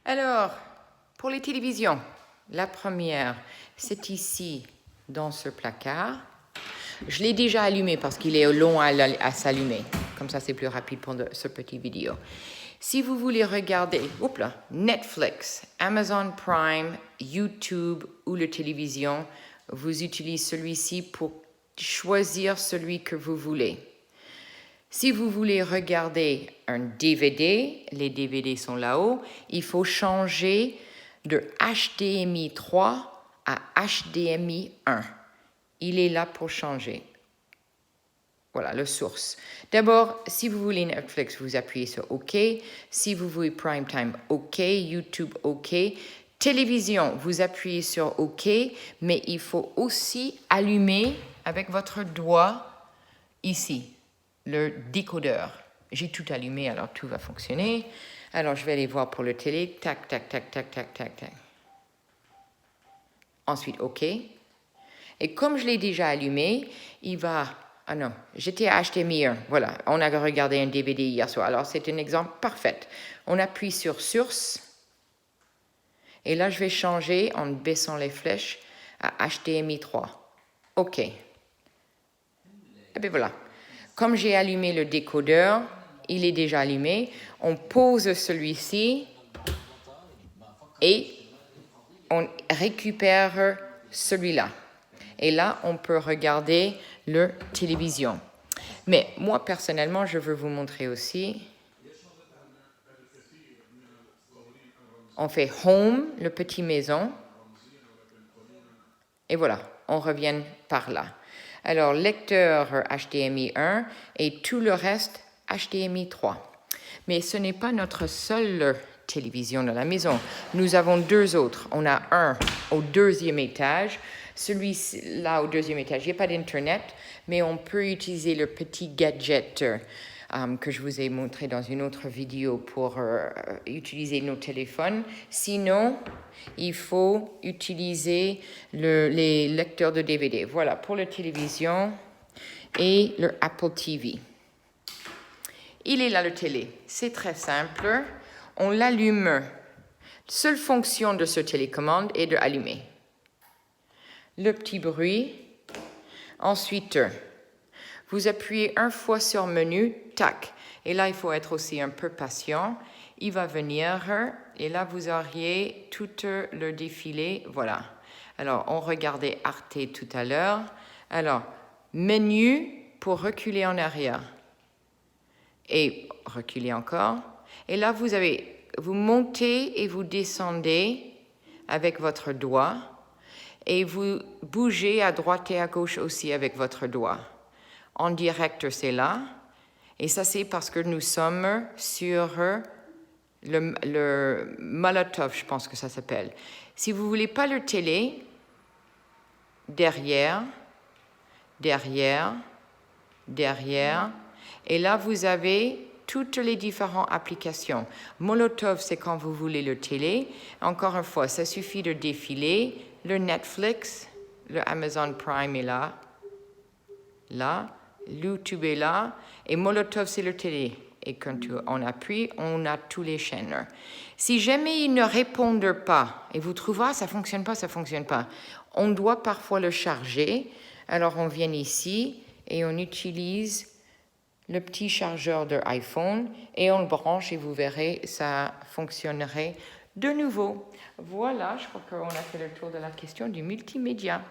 Alors, pour les télévisions, la première, c'est ici, dans ce placard. Je l'ai déjà allumé parce qu'il est long à s'allumer. Comme ça, c'est plus rapide pour ce petit vidéo. Si vous voulez regarder Netflix, Amazon Prime, YouTube ou la télévision, vous utilisez celui-ci pour choisir celui que vous voulez. Si vous voulez regarder un DVD, les DVD sont là-haut, il faut changer de HDMI 3 à HDMI 1. Il est là pour changer. Voilà, la source. D'abord, si vous voulez Netflix, vous appuyez sur OK. Si vous voulez Prime Time, OK. YouTube, OK. Télévision, vous appuyez sur OK, mais il faut aussi allumer avec votre doigt ici, le décodeur. J'ai tout allumé, alors tout va fonctionner. Alors, je vais aller voir pour le télé. Tac, tac, tac, tac, tac, tac, tac. Ensuite, OK. Et comme je l'ai déjà allumé, il va... Ah non, j'étais à HDMI 1. Voilà, on a regardé un DVD hier soir. Alors, c'est un exemple parfait. On appuie sur Source. Et là, je vais changer en baissant les flèches à HDMI 3. OK. Et bien voilà. Comme j'ai allumé le décodeur, il est déjà allumé. On pose celui-ci et on récupère celui-là. Et là, on peut regarder la télévision. Mais moi, personnellement, je veux vous montrer aussi. On fait Home, le petit maison. Et voilà, on revient par là. Alors, lecteur HDMI 1 et tout le reste HDMI 3. Mais ce n'est pas notre seule télévision dans la maison. Nous avons deux autres. On a un au deuxième étage. Celui-là au deuxième étage, il n'y a pas d'Internet, mais on peut utiliser le petit gadget que je vous ai montré dans une autre vidéo pour utiliser nos téléphones. Sinon, il faut utiliser les lecteurs de DVD. Voilà, pour la télévision et le Apple TV. Il est là, le télé. C'est très simple. On l'allume. La seule fonction de ce télécommande est de allumer. Le petit bruit. Ensuite, vous appuyez une fois sur menu, tac. Et là, il faut être aussi un peu patient. Il va venir et là, vous auriez tout le défilé. Voilà. Alors, on regardait Arte tout à l'heure. Alors, menu pour reculer en arrière. Et reculer encore. Et là, vous montez et vous descendez avec votre doigt. Et vous bougez à droite et à gauche aussi avec votre doigt. En direct, c'est là. Et ça, c'est parce que nous sommes sur le Molotov, je pense que ça s'appelle. Si vous ne voulez pas le télé, derrière. Et là, vous avez toutes les différentes applications. Molotov, c'est quand vous voulez le télé. Encore une fois, ça suffit de défiler. Le Netflix, le Amazon Prime est là. YouTube est là. Et Molotov, c'est le télé. Et quand on appuie, on a tous les chaînes. Si jamais ils ne répondent pas, et vous trouvez, ça ne fonctionne pas, on doit parfois le charger. Alors, on vient ici et on utilise le petit chargeur de iPhone et on le branche et vous verrez, ça fonctionnerait de nouveau. Voilà, je crois qu'on a fait le tour de la question du multimédia.